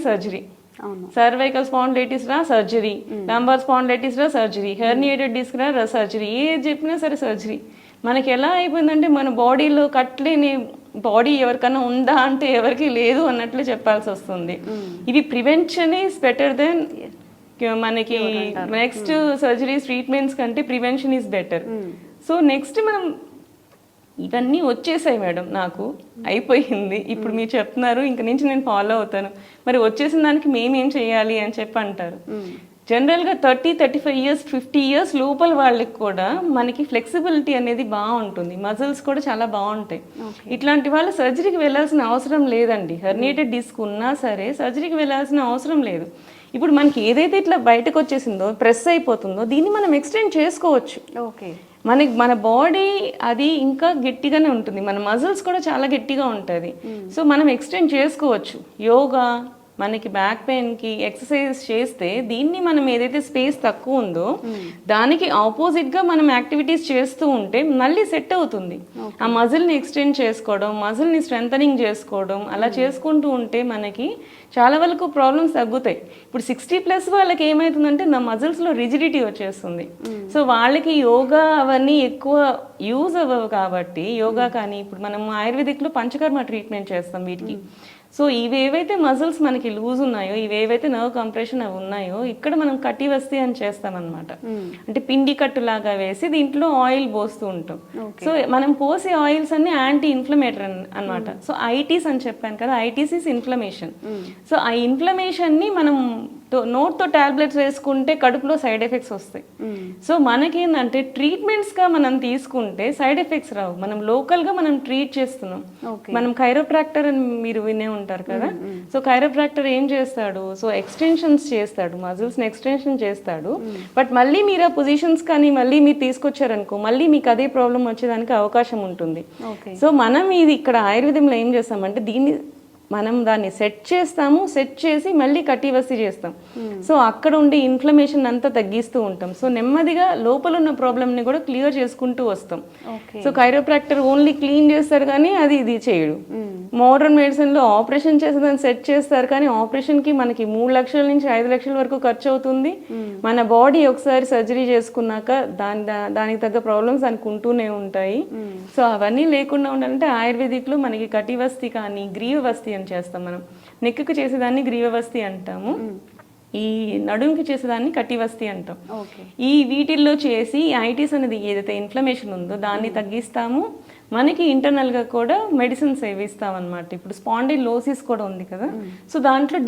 Surgery, cervical spondylitis రా surgery, lumbar spondylitis రా surgery, herniated disc రా సర్జరీ, ఏది చెప్పినా సరే సర్జరీ. మనకి ఎలా అయిపోయిందంటే మన బాడీలో కట్లేని బాడీ ఎవరికైనా ఉందా అంటే ఎవరికి లేదు అన్నట్లు చెప్పాల్సి వస్తుంది. ఇవి ప్రివెన్షన్ ఈజ్ బెటర్ దెన్ మనకి నెక్స్ట్ సర్జరీస్ ట్రీట్మెంట్స్ కంటే prevention is better. So next మనం ఇవన్నీ వచ్చేసాయి మేడం, నాకు అయిపోయింది, ఇప్పుడు మీరు చెప్తున్నారు ఇంక నుంచి నేను ఫాలో అవుతాను. మరి వచ్చేసిన దానికి మేమేం చేయాలి అని చెప్పి అంటారు. జనరల్గా 30-35 ఇయర్స్ 50 ఇయర్స్ లోపల వాళ్ళకి కూడా మనకి ఫ్లెక్సిబిలిటీ అనేది బాగుంటుంది, మజిల్స్ కూడా చాలా బాగుంటాయి. ఇట్లాంటి వాళ్ళు సర్జరీకి వెళ్ళాల్సిన అవసరం లేదండి. హెర్నియేటెడ్ డిస్క్ ఉన్నా సరే సర్జరీకి వెళ్ళాల్సిన అవసరం లేదు. ఇప్పుడు మనకి ఏదైతే ఇట్లా బయటకు వచ్చేసిందో ప్రెస్ అయిపోతుందో దీన్ని మనం ఎక్స్టెండ్ చేసుకోవచ్చు. మన బాడీ అది ఇంకా గట్టిగానే ఉంటుంది, మన మజిల్స్ కూడా చాలా గట్టిగా ఉంటుంది. సో మనం ఎక్స్టెండ్ చేసుకోవచ్చు. యోగా మనకి బ్యాక్ పెయిన్కి ఎక్సర్సైజ్ చేస్తే దీన్ని మనం ఏదైతే స్పేస్ తక్కువ ఉందో దానికి ఆపోజిట్గా మనం యాక్టివిటీస్ చేస్తూ ఉంటే మళ్ళీ సెట్ అవుతుంది. ఆ మజిల్ని ఎక్స్టెండ్ చేసుకోవడం, మజిల్ని స్ట్రెంథనింగ్ చేసుకోవడం అలా చేసుకుంటూ ఉంటే మనకి చాలా వరకు ప్రాబ్లమ్స్ తగ్గుతాయి. ఇప్పుడు 60+ వాళ్ళకి ఏమవుతుందంటే నా మజిల్స్లో రిజిడిటీ వచ్చేస్తుంది. సో వాళ్ళకి యోగా అవన్నీ ఎక్కువ యూజ్ అవ్వవు కాబట్టి యోగా కానీ ఇప్పుడు మనం ఆయుర్వేదిక్లో పంచకర్మ ట్రీట్మెంట్ చేస్తాం వీటికి. సో ఇవేవైతే మజిల్స్ మనకి లూజ్ ఉన్నాయో, ఇవేవైతే నర్వ్ కంప్రెషన్ అవి ఉన్నాయో ఇక్కడ మనం కటివస్తి అని చేస్తామన్నమాట. అంటే పిండి కట్టులాగా వేసి దీంట్లో ఆయిల్ పోస్తూ ఉంటాం. సో మనం పోసే ఆయిల్స్ అన్ని యాంటీ ఇన్ఫ్లమేటరీ అన్నమాట. సో ఐటీస్ అని చెప్పాను కదా, ఐటీస్ ఇస్ ఇన్ఫ్లమేషన్. సో ఆ ఇన్ఫ్లమేషన్ని మనం నోట్తో టాబ్లెట్స్ వేసుకుంటే కడుపులో సైడ్ ఎఫెక్ట్స్ వస్తాయి. సో మనకేంటంటే ట్రీట్మెంట్స్గా మనం తీసుకుంటే సైడ్ ఎఫెక్ట్స్ రావు, మనం లోకల్గా మనం ట్రీట్ చేస్తున్నాం. మనం కైరోప్రాక్టర్ అని మీరు వినే ఉంటారు కదా. సో కైరోప్రాక్టర్ ఏం చేస్తాడు, సో ఎక్స్టెన్షన్స్ చేస్తాడు, మజిల్స్ని ఎక్స్టెన్షన్ చేస్తాడు. బట్ మళ్ళీ మీరు ఆ పొజిషన్స్ కానీ మళ్ళీ మీరు తీసుకొచ్చారనుకో మళ్ళీ మీకు అదే ప్రాబ్లం వచ్చేదానికి అవకాశం ఉంటుంది. సో మనం ఇది ఇక్కడ ఆయుర్వేదంలో ఏం చేస్తామంటే మనం దాన్ని సెట్ చేస్తాము, సెట్ చేసి మళ్ళీ కటివస్తి చేస్తాం. సో అక్కడ ఉండే ఇన్ఫ్లమేషన్ అంతా తగ్గిస్తూ ఉంటాం. సో నెమ్మదిగా లోపల ఉన్న ప్రాబ్లమ్ని కూడా క్లియర్ చేసుకుంటూ వస్తాం. సో కైరోప్రాక్టర్ ఓన్లీ క్లీన్ చేస్తారు కానీ ఇది చేయడు. మోడర్న్ మెడిసిన్లో ఆపరేషన్ చేసి దాన్ని సెట్ చేస్తారు కానీ ఆపరేషన్కి మనకి 3 లక్షల నుంచి 5 లక్షల వరకు ఖర్చు అవుతుంది. మన బాడీ ఒకసారి సర్జరీ చేసుకున్నాక దానికి తగ్గ ప్రాబ్లమ్స్ దానికి ఉంటూనే ఉంటాయి. సో అవన్నీ లేకుండా ఉండాలంటే ఆయుర్వేదిక్లో మనకి కటివస్తి కానీ గ్రీవవస్తి అని చేస్తాం. మనం నెక్కు చేసేదాన్ని గ్రీవవస్తి అంటాము, ఈ నడుముకి చేసేదాన్ని కటివస్తి అంటాం. ఈ వీటిల్లో చేసి ఐటీస్ అనేది ఏదైతే ఇన్ఫ్లమేషన్ ఉందో దాన్ని తగ్గిస్తాము. మనకి ఇంటర్నల్గా కూడా మెడిసిన్స్ ఇస్తాం అనమాట. ఇప్పుడు స్పాండిలోసిస్ కూడా ఉంది కదా, సో దాంట్లో